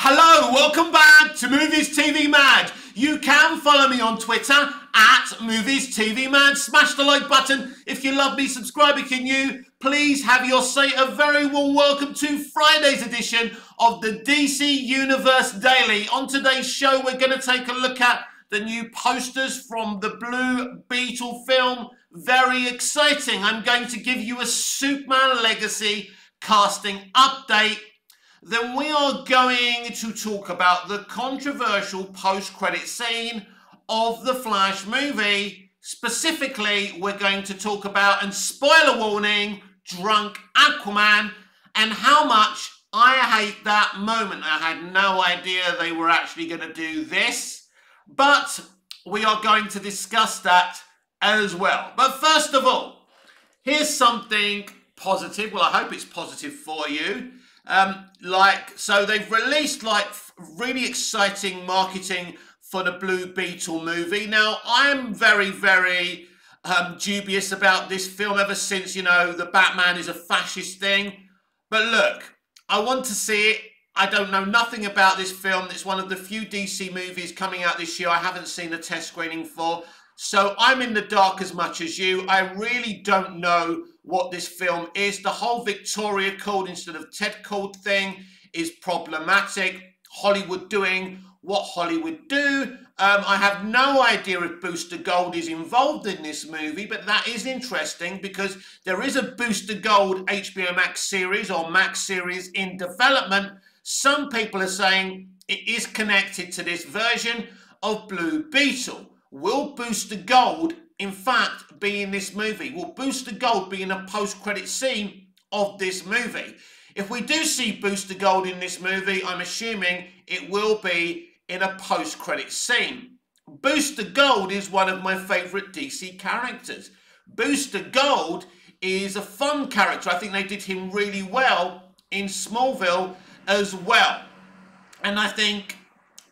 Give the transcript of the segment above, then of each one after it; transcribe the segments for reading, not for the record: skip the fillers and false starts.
Hello, welcome back to Movies TV Mad. You can follow me on Twitter at Movies TV Mad. Smash the like button if you love me. Subscribe if you're new. Please have your say. A very warm welcome to Friday's edition of the DC Universe Daily. On today's show, we're going to take a look at the new posters from the Blue Beetle film. Very exciting. I'm going to give you a Superman Legacy casting update. Then we are going to talk about the controversial post-credit scene of the Flash movie. Specifically, we're going to talk about, and spoiler warning, drunk Aquaman, and how much I hate that moment. I had no idea they were actually going to do this, but we are going to discuss that as well. But first of all, here's something positive. Well, I hope it's positive for you. So they've released really exciting marketing for the Blue Beetle movie. Now, I'm very, very dubious about this film ever since, the Batman is a fascist thing. But look, I want to see it. I don't know nothing about this film. It's one of the few DC movies coming out this year I haven't seen a test screening for. So I'm in the dark as much as you. I really don't know what this film is. The whole Victoria called instead of Ted called thing is problematic. Hollywood doing what Hollywood do. I have no idea if Booster Gold is involved in this movie, but that is interesting because there is a Booster Gold HBO Max series or Max series in development. Some people are saying it is connected to this version of Blue Beetle. Will Booster Gold, in fact, be in this movie? Will Booster Gold be in a post-credit scene of this movie? If we do see Booster Gold in this movie, I'm assuming it will be in a post-credit scene. Booster Gold is one of my favourite DC characters. Booster Gold is a fun character. I think they did him really well in Smallville as well. And I think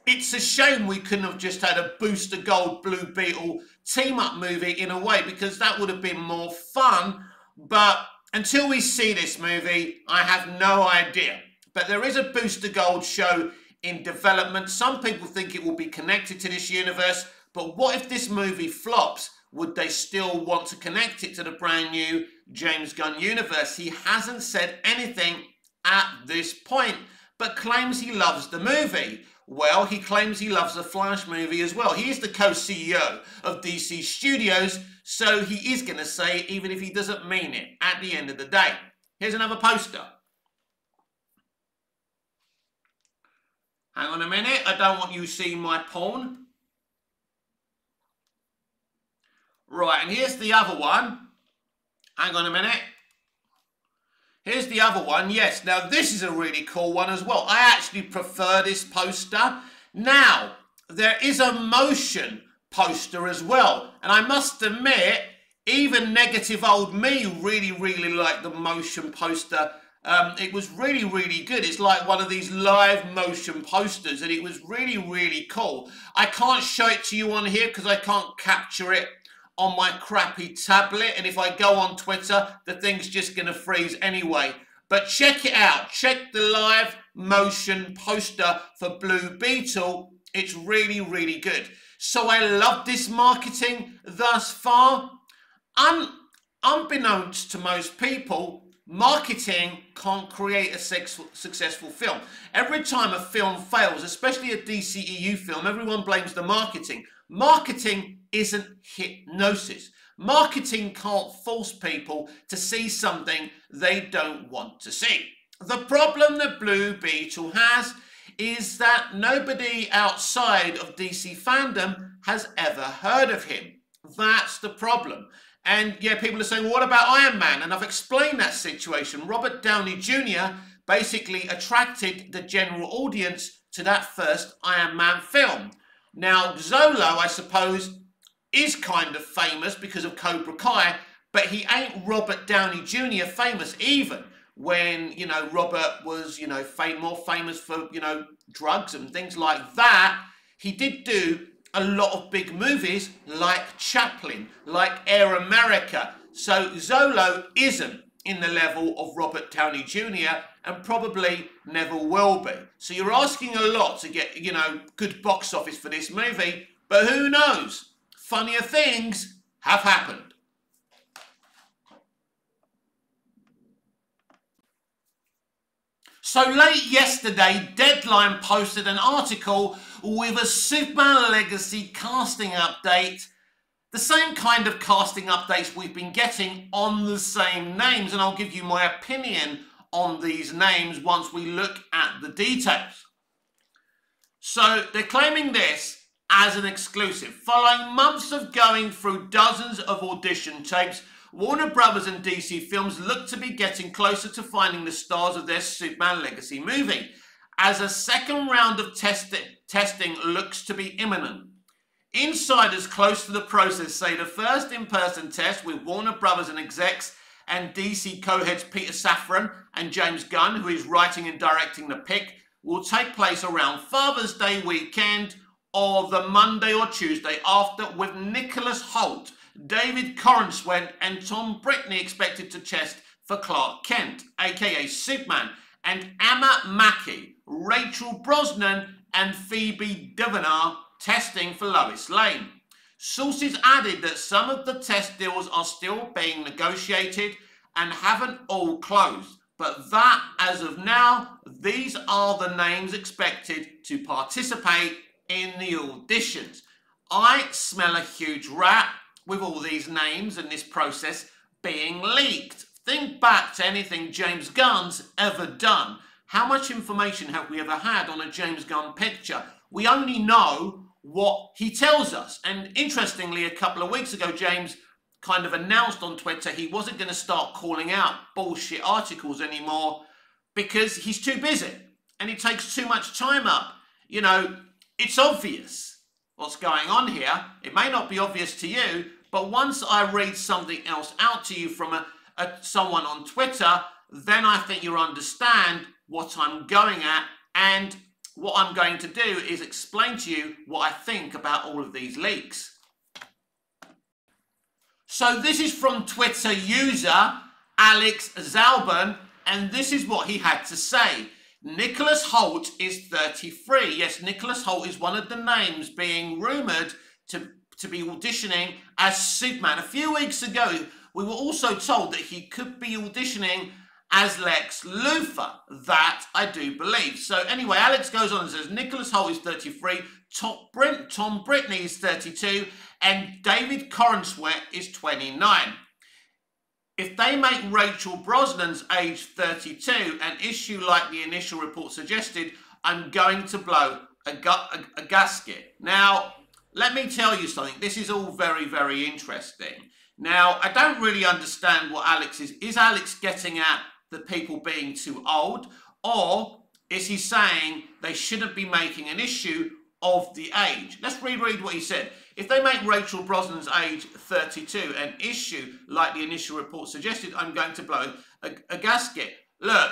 it's a shame we couldn't have just had a Booster Gold Blue Beetle team-up movie in a way, because that would have been more fun. But until we see this movie, I have no idea. But there is a Booster Gold show in development. Some people think it will be connected to this universe. But what if this movie flops? Would they still want to connect it to the brand new James Gunn universe? He hasn't said anything at this point, but claims he loves the movie. Well, he claims he loves the Flash movie as well. He is the co-CEO of DC Studios, so he is going to say it even if he doesn't mean it at the end of the day. Here's another poster. Hang on a minute. I don't want you seeing my porn. Right, and here's the other one. Hang on a minute. Here's the other one. Yes, now this is a really cool one as well. I actually prefer this poster. Now, there is a motion poster as well. And I must admit, even negative old me really, really liked the motion poster. It was really, really good. It's like one of these live motion posters, and it was really, really cool. I can't show it to you on here because I can't capture it on my crappy tablet, and if I go on Twitter, the thing's just going to freeze anyway. But check it out. Check the live motion poster for Blue Beetle. It's really, really good. So I love this marketing thus far. Unbeknownst to most people, marketing can't create a successful film. Every time a film fails, especially a DCEU film, everyone blames the marketing. Marketing isn't hypnosis. Marketing can't force people to see something they don't want to see. The problem that Blue Beetle has is that nobody outside of DC fandom has ever heard of him. That's the problem. And yeah, people are saying, well, what about Iron Man? And I've explained that situation. Robert Downey Jr. basically attracted the general audience to that first Iron Man film. Now, Zolo, I suppose, is kind of famous because of Cobra Kai, but he ain't Robert Downey Jr. famous even when, Robert was, more famous for, drugs and things like that. He did do a lot of big movies like Chaplin, like Air America. So Zolo isn't. in the level of Robert Downey Jr. and probably never will be. So you're asking a lot to get, good box office for this movie, but who knows? Funnier things have happened. So late yesterday, Deadline posted an article with a Superman Legacy casting update. The same kind of casting updates we've been getting on the same names, and I'll give you my opinion on these names once we look at the details. So they're claiming this as an exclusive. Following months of going through dozens of audition tapes, Warner Brothers and DC Films look to be getting closer to finding the stars of their Superman Legacy movie, as a second round of testing looks to be imminent. Insiders close to the process say the first in-person test with Warner Brothers and execs and DC co-heads Peter Safran and James Gunn, who is writing and directing the pick, will take place around Father's Day weekend or the Monday or Tuesday after, with Nicholas Hoult, David Corenswet and Tom Brittney expected to test for Clark Kent, aka Superman, and Emma Mackey, Rachel Brosnan and Phoebe Duvernay testing for Lois Lane. Sources added that some of the test deals are still being negotiated and haven't all closed, but that, as of now, these are the names expected to participate in the auditions. I smell a huge rat with all these names and this process being leaked. Think back to anything James Gunn's ever done. How much information have we ever had on a James Gunn picture? We only know what he tells us. And interestingly, a couple of weeks ago, James kind of announced on Twitter he wasn't going to start calling out bullshit articles anymore because he's too busy and it takes too much time up. It's obvious what's going on here. It may not be obvious to you, but once I read something else out to you from someone on Twitter, then I think you'll understand what I'm going at, and what I'm going to do is explain to you what I think about all of these leaks. So this is from Twitter user Alex Zalban, and this is what he had to say. Nicholas Hoult is 33. Yes, Nicholas Hoult is one of the names being rumoured to be auditioning as Superman. A few weeks ago, we were also told that he could be auditioning as Lex Luthor. That I do believe. So anyway, Alex goes on and says Nicholas Hoult is 33, Tom Brittney is 32, and David Corenswet is 29. If they make Rachel Brosnan's age 32, an issue like the initial report suggested, I'm going to blow a gasket. Now, let me tell you something. This is all very, very interesting. Now, I don't really understand what Alex is. Is Alex getting at the people being too old? Or is he saying they shouldn't be making an issue of the age? Let's reread what he said. If they make Rachel Brosnan's age 32 an issue like the initial report suggested, I'm going to blow a gasket. Look,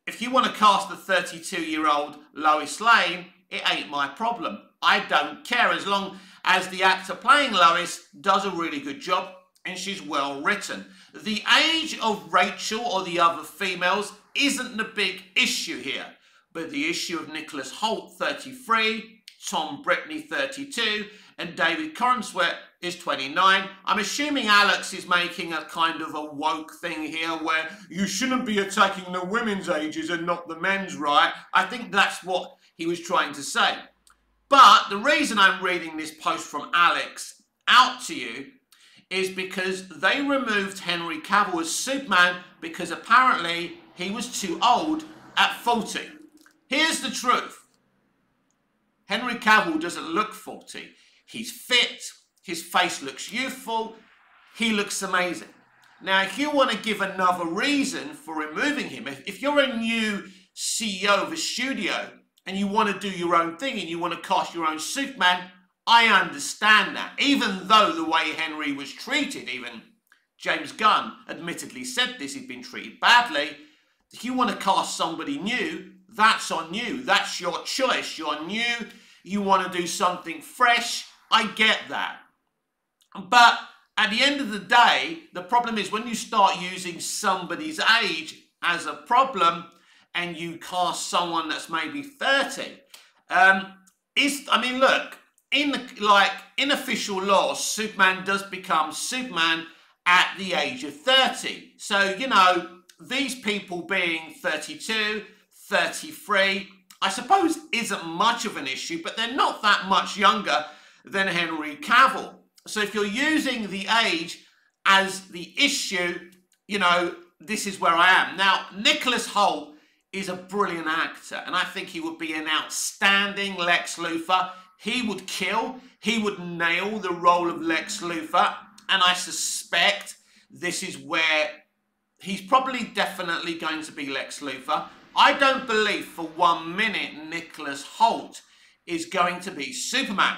if you want to cast a 32-year-old Lois Lane, it ain't my problem. I don't care as long as the actor playing Lois does a really good job and she's well written. The age of Rachel or the other females isn't the big issue here, but the issue of Nicholas Hoult 33, Tom Brittney 32, and David Corenswet is 29. I'm assuming Alex is making a kind of a woke thing here where you shouldn't be attacking the women's ages and not the men's, right? I think that's what he was trying to say. But the reason I'm reading this post from Alex out to you is because they removed Henry Cavill as Superman because apparently he was too old at 40. Here's the truth. Henry Cavill doesn't look 40. He's fit, his face looks youthful, he looks amazing. Now, if you want to give another reason for removing him, if you're a new CEO of a studio and you want to do your own thing and you want to cast your own Superman, I understand that. Even though the way Henry was treated, even James Gunn admittedly said this, he'd been treated badly. If you want to cast somebody new, that's on you. That's your choice. You're new. You want to do something fresh. I get that. But At the end of the day, the problem is when you start using somebody's age as a problem and you cast someone that's maybe 30. I mean, look, in official law, Superman does become Superman at the age of 30. So, you know, these people being 32, 33, I suppose isn't much of an issue, but they're not that much younger than Henry Cavill. So if you're using the age as the issue, you know, this is where I am. Now, Nicholas Hoult is a brilliant actor, and I think he would be an outstanding Lex Luthor. He would kill, he would nail the role of Lex Luthor, and I suspect this is where he's probably definitely going to be Lex Luthor. I don't believe for 1 minute Nicholas Hoult is going to be Superman.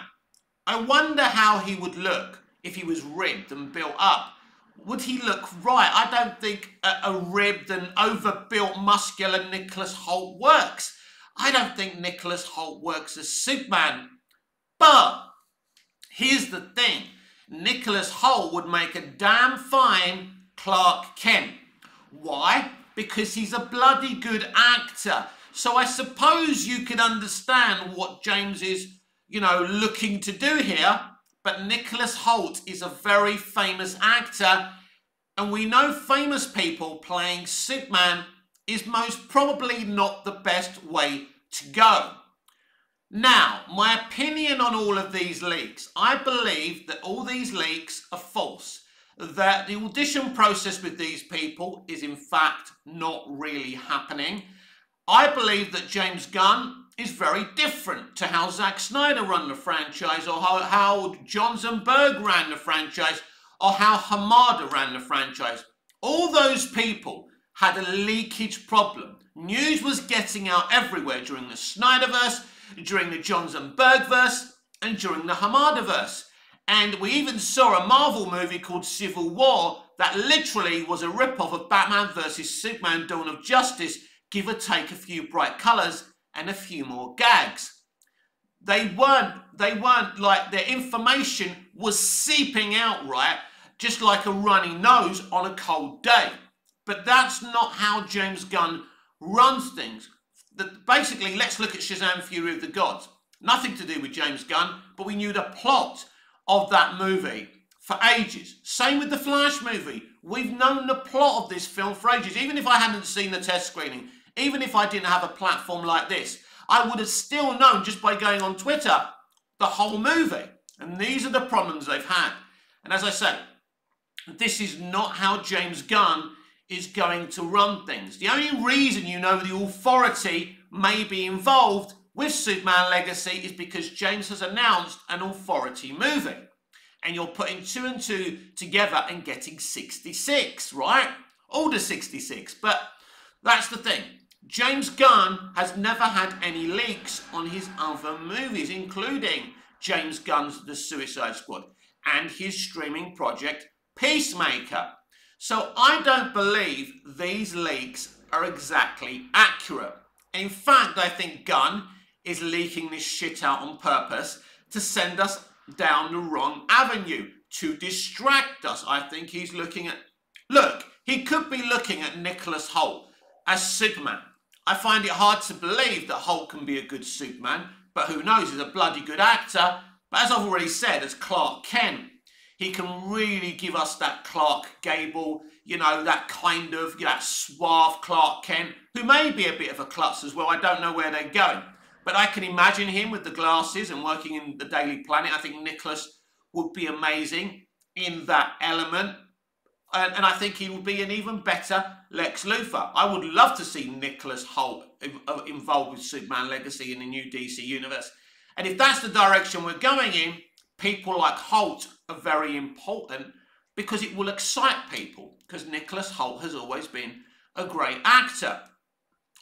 I wonder how he would look if he was ribbed and built up. Would he look right? I don't think a ribbed and overbuilt muscular Nicholas Hoult works. I don't think Nicholas Hoult works as Superman. But here's the thing. Nicholas Hoult would make a damn fine Clark Kent. Why? Because he's a bloody good actor. So I suppose you could understand what James is, you know, looking to do here. But Nicholas Hoult is a very famous actor, and we know famous people playing Superman is most probably not the best way to go. Now, my opinion on all of these leaks, I believe that all these leaks are false. That the audition process with these people is in fact not really happening. I believe that James Gunn is very different to how Zack Snyder ran the franchise, or how Johnsonberg ran the franchise, or how Hamada ran the franchise. All those people had a leakage problem. News was getting out everywhere during the Snyderverse, during the Johnsonbergverse, and during the Hamadaverse. And we even saw a Marvel movie called Civil War that literally was a rip-off of Batman vs Superman Dawn of Justice, give or take a few bright colours and a few more gags. They weren't like, their information was seeping out, right, just like a runny nose on a cold day. But that's not how James Gunn runs things. Basically, let's look at Shazam! Fury of the Gods. Nothing to do with James Gunn, but we knew the plot of that movie for ages. Same with the Flash movie. We've known the plot of this film for ages. Even if I hadn't seen the test screening, even if I didn't have a platform like this, I would have still known just by going on Twitter the whole movie. And these are the problems they've had. And as I say, this is not how James Gunn is going to run things. The only reason you know the authority may be involved with Superman Legacy is because James has announced an authority movie. And you're putting 2 and 2 together and getting 66, right? Order 66. But that's the thing. James Gunn has never had any leaks on his other movies, including James Gunn's The Suicide Squad and his streaming project Peacemaker. So I don't believe these leaks are exactly accurate. In fact, I think Gunn is leaking this shit out on purpose to send us down the wrong avenue, to distract us. I think he's looking at... Look, he could be looking at Nicholas Hoult as Superman. I find it hard to believe that Hoult can be a good Superman, but who knows, he's a bloody good actor. But as I've already said, as Clark Kent, he can really give us that Clark Gable, you know, that kind of, that suave Clark Kent, who may be a bit of a klutz as well. I don't know where they're going. But I can imagine him with the glasses and working in the Daily Planet. I think Nicholas would be amazing in that element. And I think he would be an even better Lex Luthor. I would love to see Nicholas Hoult involved with Superman Legacy in the new DC universe. And if that's the direction we're going in, people like Hoult are very important because it will excite people, because Nicholas Hoult has always been a great actor.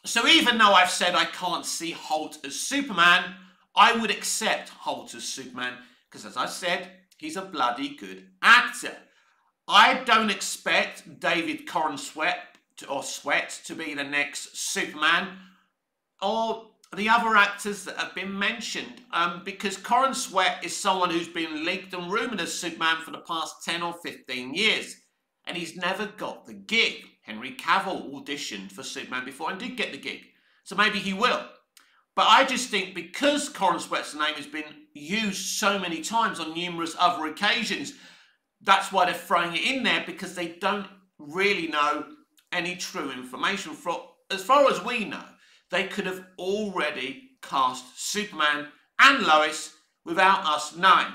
So even though I've said I can't see Hoult as Superman, I would accept Hoult as Superman because, as I said, he's a bloody good actor. I don't expect David Corenswet to be the next Superman, or the other actors that have been mentioned, because Corin Sweat is someone who's been leaked and rumoured as Superman for the past 10 or 15 years, and he's never got the gig. Henry Cavill auditioned for Superman before and did get the gig, so maybe he will. But I just think because Corin Sweat's name has been used so many times on numerous other occasions, that's why they're throwing it in there, because they don't really know any true information. As far as we know, they could have already cast Superman and Lois without us knowing.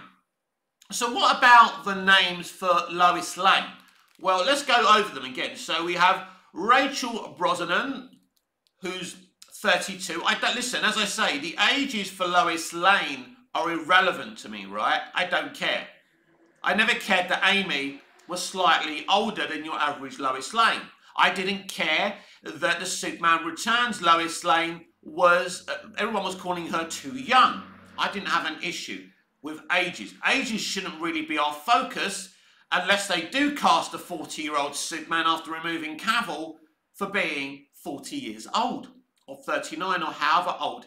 So what about the names for Lois Lane? Well, let's go over them again. So we have Rachel Brosnahan, who's 32. Listen, as I say, the ages for Lois Lane are irrelevant to me, right? I don't care. I never cared that Amy was slightly older than your average Lois Lane. I didn't care that the Superman Returns Lois Lane everyone was calling her too young. I didn't have an issue with ages. Ages shouldn't really be our focus unless they do cast a 40-year-old Superman after removing Cavill for being 40 years old, or 39, or however old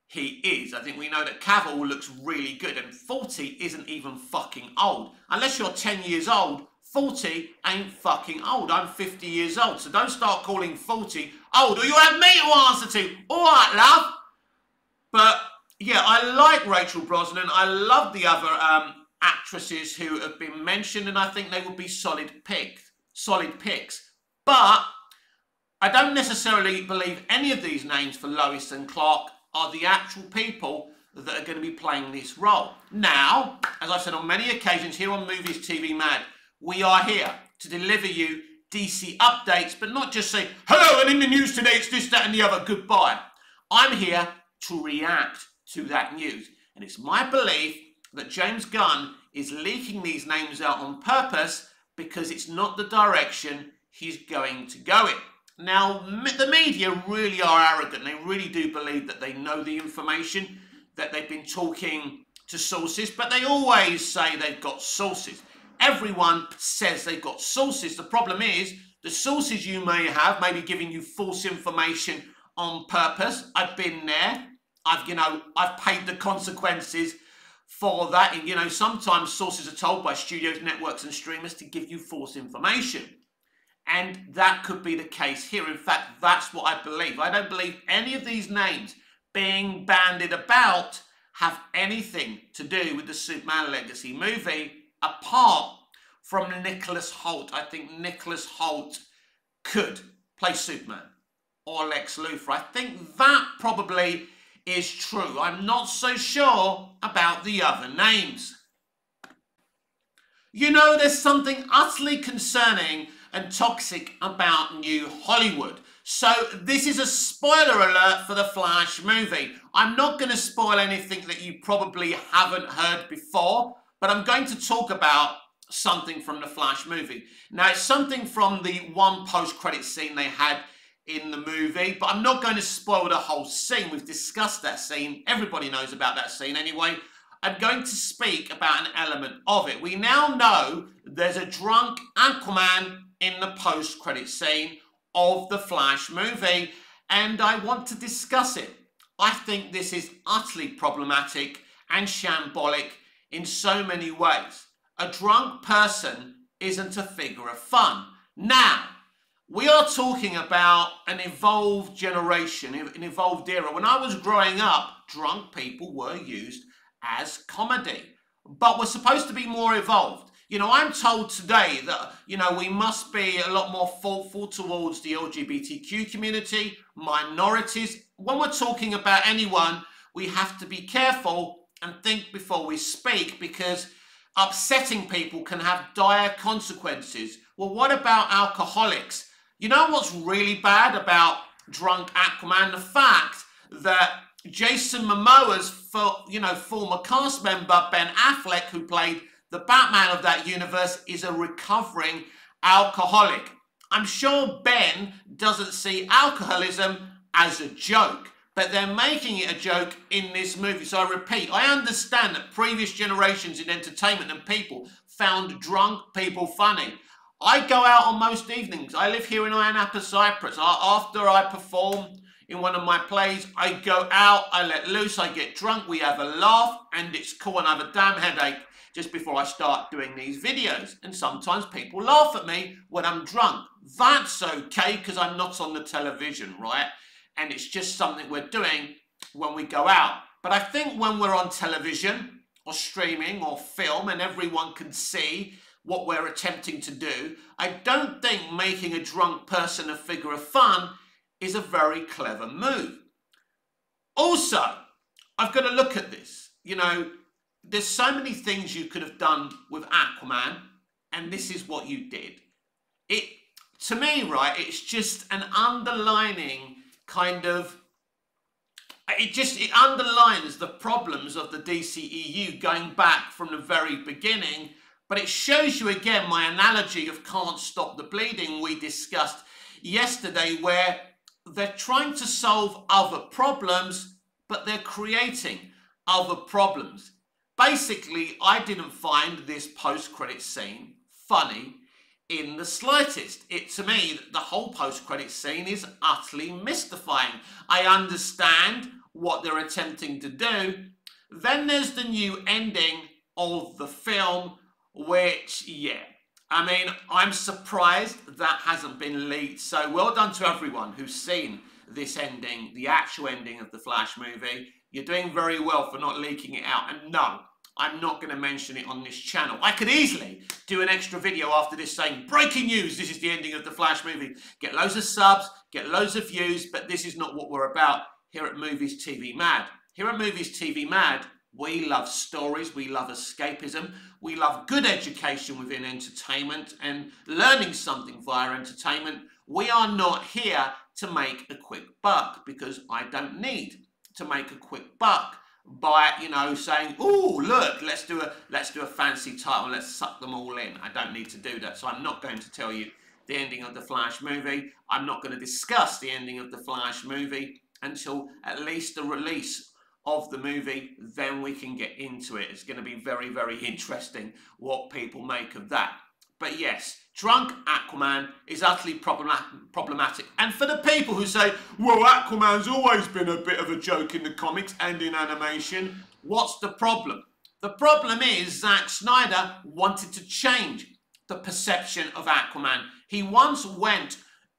he is. I think we know that Cavill looks really good, and 40 isn't even fucking old. Unless you're 10 years old, 40 ain't fucking old. I'm 50 years old, so don't start calling 40 old, or you'll have me to answer to. All right, love. But, yeah, I like Rachel Brosnahan. I love the other actresses who have been mentioned, and I think they would be solid picks. But I don't necessarily believe any of these names for Lois and Clark are the actual people that are going to be playing this role. Now, as I've said on many occasions here on Movies TV Mad, we are here to deliver you DC updates, but not just say, hello, and in the news today it's this, that and the other, goodbye. I'm here to react to that news. And it's my belief that James Gunn is leaking these names out on purpose because it's not the direction he's going to go in. Now, the media really are arrogant. They really do believe that they know the information, that they've been talking to sources, but they always say they've got sources. Everyone says they've got sources. The problem is the sources you may have may be giving you false information on purpose. I've been there. I've paid the consequences for that. And, sometimes sources are told by studios, networks and streamers to give you false information. And that could be the case here. In fact, that's what I believe. I don't believe any of these names being bandied about have anything to do with the Superman Legacy movie, apart from Nicholas Hoult. I think Nicholas Hoult could play Superman or Lex Luthor. I think that probably is true. I'm not so sure about the other names. There's something utterly concerning and toxic about New Hollywood. So this is a spoiler alert for the Flash movie. I'm not going to spoil anything that you probably haven't heard before, but I'm going to talk about something from the Flash movie. Now, it's something from the one post-credit scene they had in the movie, but I'm not going to spoil the whole scene. We've discussed that scene. Everybody knows about that scene anyway. I'm going to speak about an element of it. We now know there's a drunk Aquaman in the post-credit scene of the Flash movie, and I want to discuss it. I think this is utterly problematic and shambolic in so many ways. A drunk person isn't a figure of fun. Now, we are talking about an evolved generation, an evolved era. When I was growing up, drunk people were used as comedy, but we're supposed to be more evolved. I'm told today that, we must be a lot more thoughtful towards the LGBTQ community, minorities. When we're talking about anyone, we have to be careful and think before we speak, because upsetting people can have dire consequences. Well, what about alcoholics? You know what's really bad about drunk Aquaman? The fact that Jason Momoa's former cast member, Ben Affleck, who played the Batman of that universe, is a recovering alcoholic. I'm sure Ben doesn't see alcoholism as a joke, but they're making it a joke in this movie. So I repeat, I understand that previous generations in entertainment and people found drunk people funny. I go out on most evenings. I live here in Iron Apple, Cyprus. After I perform, in one of my plays. I go out, I let loose, I get drunk, we have a laugh, and it's cool, and I have a damn headache just before I start doing these videos. And sometimes people laugh at me when I'm drunk. That's okay, because I'm not on the television, right? And it's just something we're doing when we go out. But I think when we're on television or streaming or film and everyone can see what we're attempting to do, I don't think making a drunk person a figure of fun is a very clever move. Also, I've got to look at this. You know, there's so many things you could have done with Aquaman, and this is what you did. To me, right, it's just an underlining kind of, it underlines the problems of the DCEU going back from the very beginning, but it shows you again my analogy of can't stop the bleeding we discussed yesterday, where they're trying to solve other problems, but they're creating other problems. Basically, I didn't find this post-credit scene funny in the slightest. To me, the whole post-credit scene is utterly mystifying. I understand what they're attempting to do. Then there's the new ending of the film, which, yeah, I mean, I'm surprised that hasn't been leaked. So well done to everyone who's seen this ending, the actual ending of the Flash movie. You're doing very well for not leaking it out. And no, I'm not going to mention it on this channel. I could easily do an extra video after this saying, breaking news, this is the ending of the Flash movie. Get loads of subs, get loads of views, but this is not what we're about here at Movies TV Mad. Here at Movies TV Mad, we love stories, we love escapism, we love good education within entertainment and learning something via entertainment. We are not here to make a quick buck, because I don't need to make a quick buck by, you know, saying, oh, look, let's do a fancy title, let's suck them all in. I don't need to do that. So I'm not going to tell you the ending of the Flash movie. I'm not going to discuss the ending of the Flash movie until at least the release of the movie. Then we can get into it. It's going to be very, very interesting what people make of that. But yes, drunk Aquaman is utterly problematic. And for the people who say, well, Aquaman's always been a bit of a joke in the comics and in animation, what's the problem? The problem is Zack Snyder wanted to change the perception of Aquaman. He once went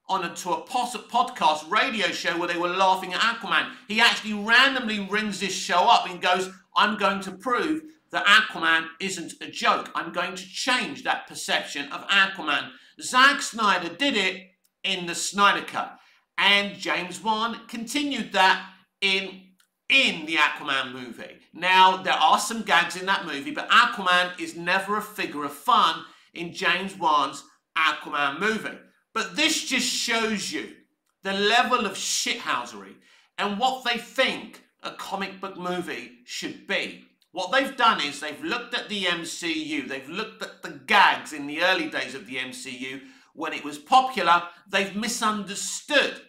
to a podcast radio show where they were laughing at Aquaman. He actually randomly rings this show up and goes, I'm going to prove that Aquaman isn't a joke. I'm going to change that perception of Aquaman. Zack Snyder did it in the Snyder Cut, and James Wan continued that in the Aquaman movie. Now, there are some gags in that movie, but Aquaman is never a figure of fun in James Wan's Aquaman movie. But this just shows you the level of shithousery and what they think a comic book movie should be. What they've done is they've looked at the MCU, they've looked at the gags in the early days of the MCU when it was popular. They've misunderstood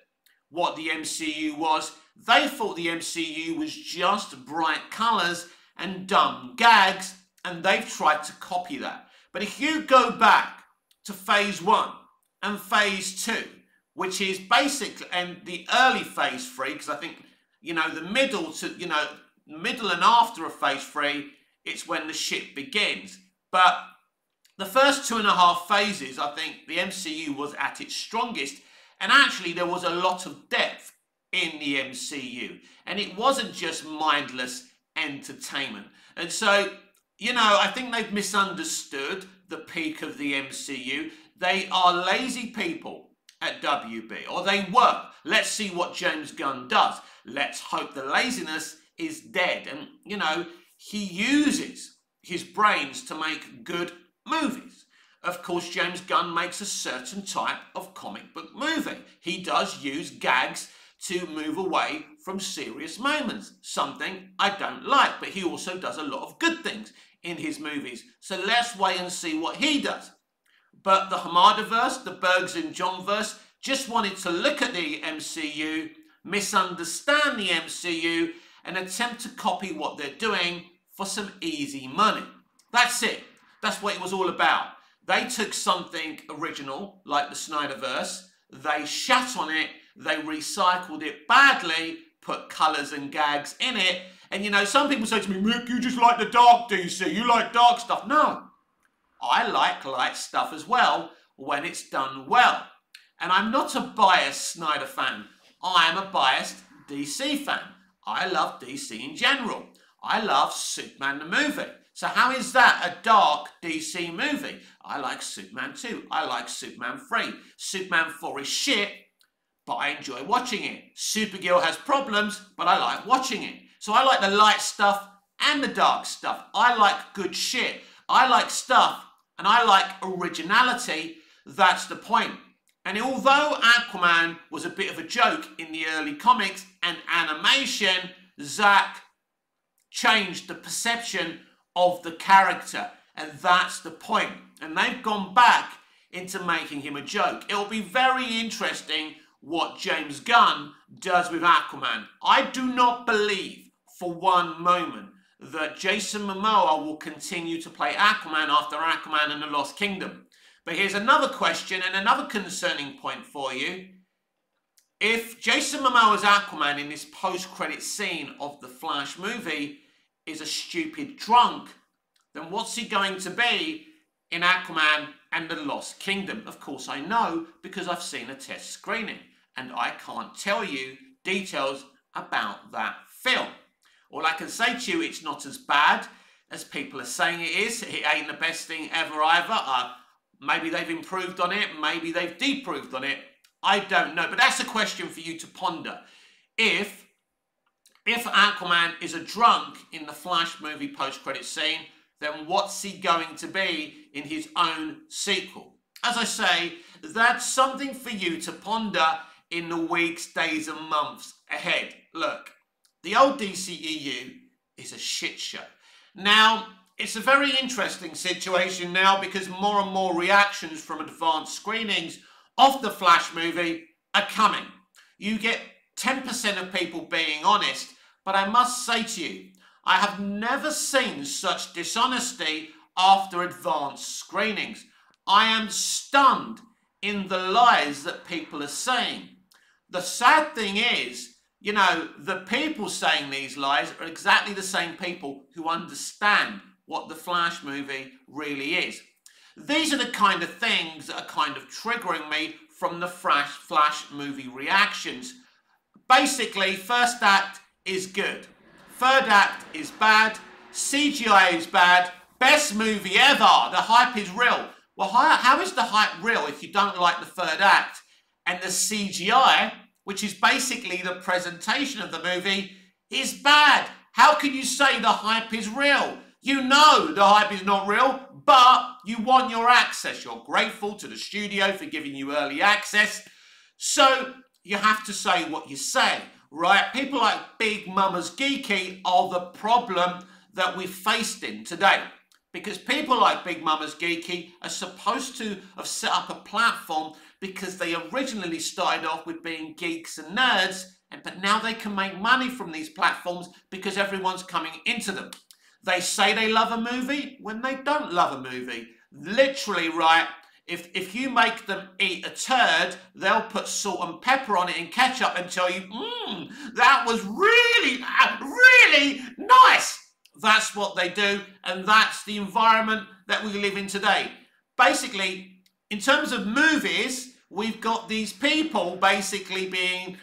what the MCU was. They thought the MCU was just bright colours and dumb gags, and they've tried to copy that. But if you go back to Phase 1 and Phase 2, which is basically, and the early Phase 3, because I think, you know, the middle and after of Phase 3, it's when the shit begins. But the first 2.5 phases, I think the MCU was at its strongest, and actually there was a lot of depth in the MCU, and it wasn't just mindless entertainment. And so, you know, I think they've misunderstood the peak of the MCU. They are lazy people at WB, or they were. Let's see what James Gunn does. Let's hope the laziness is dead. And, you know, he uses his brains to make good movies. Of course, James Gunn makes a certain type of comic book movie. He does use gags to move away from serious moments, something I don't like, but he also does a lot of good things in his movies. So let's wait and see what he does. But the Hamadaverse, the Bergs and Johnverse, just wanted to look at the MCU, misunderstand the MCU, and attempt to copy what they're doing for some easy money. That's it. That's what it was all about. They took something original, like the Snyderverse, they shat on it, they recycled it badly, put colours and gags in it. And you know, some people say to me, Mick, you just like the dark DC, you like dark stuff. No, I like light stuff as well when it's done well. And I'm not a biased Snyder fan. I am a biased DC fan. I love DC in general. I love Superman the movie. So how is that a dark DC movie? I like Superman 2. I like Superman 3. Superman 4 is shit, but I enjoy watching it. Supergirl has problems, but I like watching it. So I like the light stuff and the dark stuff. I like good shit. I like stuff and I like originality. That's the point. And although Aquaman was a bit of a joke in the early comics and animation, Zack changed the perception of the character. And that's the point. And they've gone back into making him a joke. It'll be very interesting what James Gunn does with Aquaman. I do not believe for one moment that Jason Momoa will continue to play Aquaman after Aquaman and the Lost Kingdom. But here's another question and another concerning point for you. If Jason Momoa's Aquaman in this post-credit scene of the Flash movie is a stupid drunk, then what's he going to be in Aquaman and the Lost Kingdom? Of course I know, because I've seen a test screening and I can't tell you details about that film. All I can say to you, it's not as bad as people are saying it is. It ain't the best thing ever either. Maybe they've improved on it, maybe they've deproved on it. I don't know, but that's a question for you to ponder. If Aquaman is a drunk in the Flash movie post-credit scene, then what's he going to be in his own sequel? As I say, that's something for you to ponder in the weeks, days and months ahead. Look, the old DCEU is a shit show. Now, it's a very interesting situation now because more and more reactions from advanced screenings of the Flash movie are coming. You get 10% of people being honest, but I must say to you, I have never seen such dishonesty after advanced screenings. I am stunned in the lies that people are saying. The sad thing is, you know, the people saying these lies are exactly the same people who understand what the Flash movie really is. These are the kind of things that are kind of triggering me from the Flash movie reactions. Basically, first act is good. Third act is bad. CGI is bad. Best movie ever. The hype is real. Well, how is the hype real if you don't like the third act? And the CGI, which is basically the presentation of the movie, is bad. How can you say the hype is real? You know the hype is not real, but you want your access. You're grateful to the studio for giving you early access. So you have to say what you say, right? People like Big Mama's Geeky are the problem that we've faced in today. Because people like Big Mama's Geeky are supposed to have set up a platform because they originally started off with being geeks and nerds, but now they can make money from these platforms because everyone's coming into them. They say they love a movie when they don't love a movie. Literally, right? If you make them eat a turd, they'll put salt and pepper on it and ketchup and tell you, that was really, really nice. That's what they do, and that's the environment that we live in today. Basically, in terms of movies, we've got these people basically being,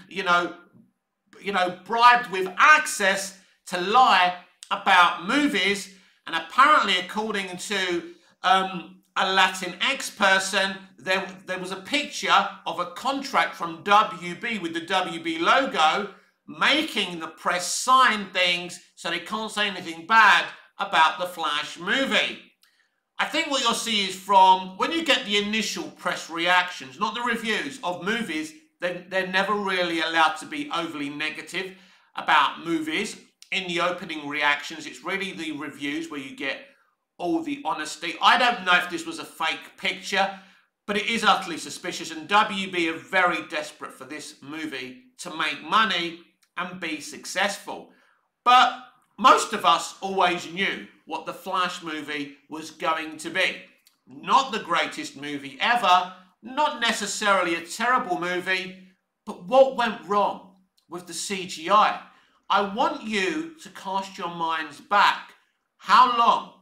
bribed with access to lie about movies, and apparently, according to a Latinx person, there was a picture of a contract from WB with the WB logo, making the press sign things so they can't say anything bad about the Flash movie. I think what you'll see is from when you get the initial press reactions, not the reviews of movies, they're never really allowed to be overly negative about movies. In the opening reactions, it's really the reviews where you get all the honesty. I don't know if this was a fake picture, but it is utterly suspicious, and WB are very desperate for this movie to make money and be successful. But most of us always knew what the Flash movie was going to be. Not the greatest movie ever, not necessarily a terrible movie, But what went wrong with the CGI? I want you to cast your minds back. How long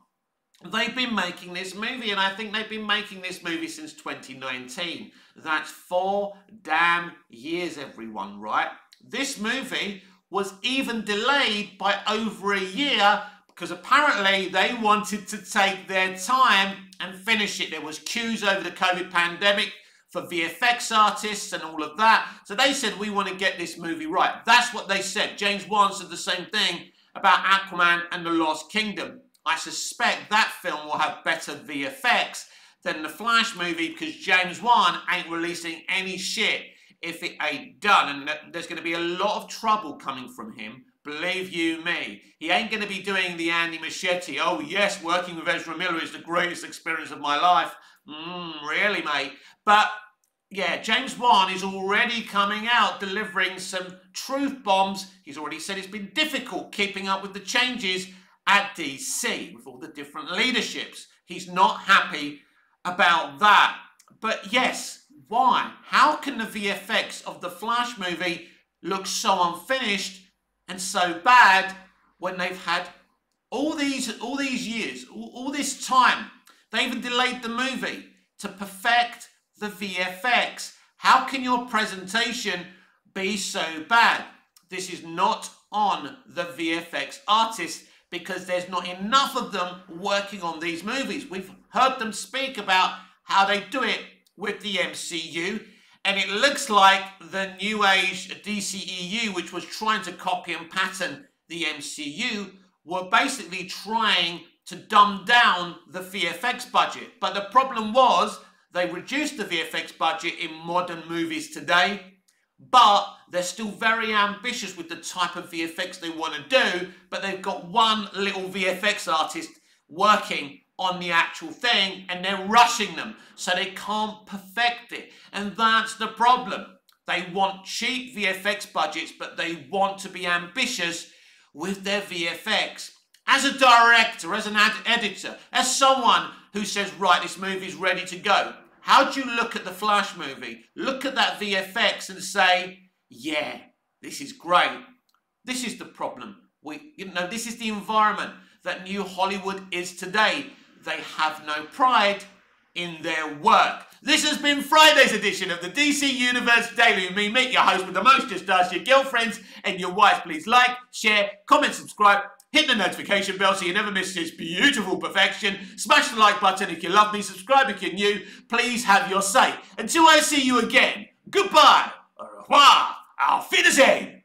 they've been making this movie? And I think they've been making this movie since 2019. That's 4 damn years, everyone, right? This movie was even delayed by over a year because apparently they wanted to take their time and finish it. There was queues over the COVID pandemic for VFX artists and all of that. So they said, we want to get this movie right. That's what they said. James Wan said the same thing about Aquaman and the Lost Kingdom. I suspect that film will have better VFX than the Flash movie because James Wan ain't releasing any shit if it ain't done. And there's going to be a lot of trouble coming from him. Believe you me. He ain't going to be doing the Andy Machete. Oh, yes, working with Ezra Miller is the greatest experience of my life. Really, mate? But, yeah, James Wan is already coming out delivering some truth bombs. He's already said it's been difficult keeping up with the changes at DC with all the different leaderships. He's not happy about that. But, yes, why? How can the VFX of the Flash movie look so unfinished and so bad when they've had all these years, all this time? They even delayed the movie to perfect the VFX. How can your presentation be so bad? This is not on the VFX artists because there's not enough of them working on these movies. We've heard them speak about how they do it with the MCU, and it looks like the new age DCEU, which was trying to copy and pattern the MCU, were basically trying to dumb down the VFX budget. But the problem was they reduced the VFX budget in modern movies today, but they're still very ambitious with the type of VFX they want to do, but they've got one little VFX artist working on the actual thing and they're rushing them, so they can't perfect it. And that's the problem. They want cheap VFX budgets, but they want to be ambitious with their VFX. As a director, as an editor, as someone who says, right, this movie's ready to go, how do you look at the Flash movie, look at that VFX and say, yeah, this is great? This is the problem. This is the environment that New Hollywood is today. They have no pride in their work. This has been Friday's edition of the DC Universe Daily with me, Mick, your host with the most. Just ask your girlfriends and your wives. Please like, share, comment, subscribe. Hit the notification bell so you never miss this beautiful perfection. Smash the like button if you love me. Subscribe if you're new. Please have your say. Until I see you again, goodbye, au revoir, auf Wiedersehen.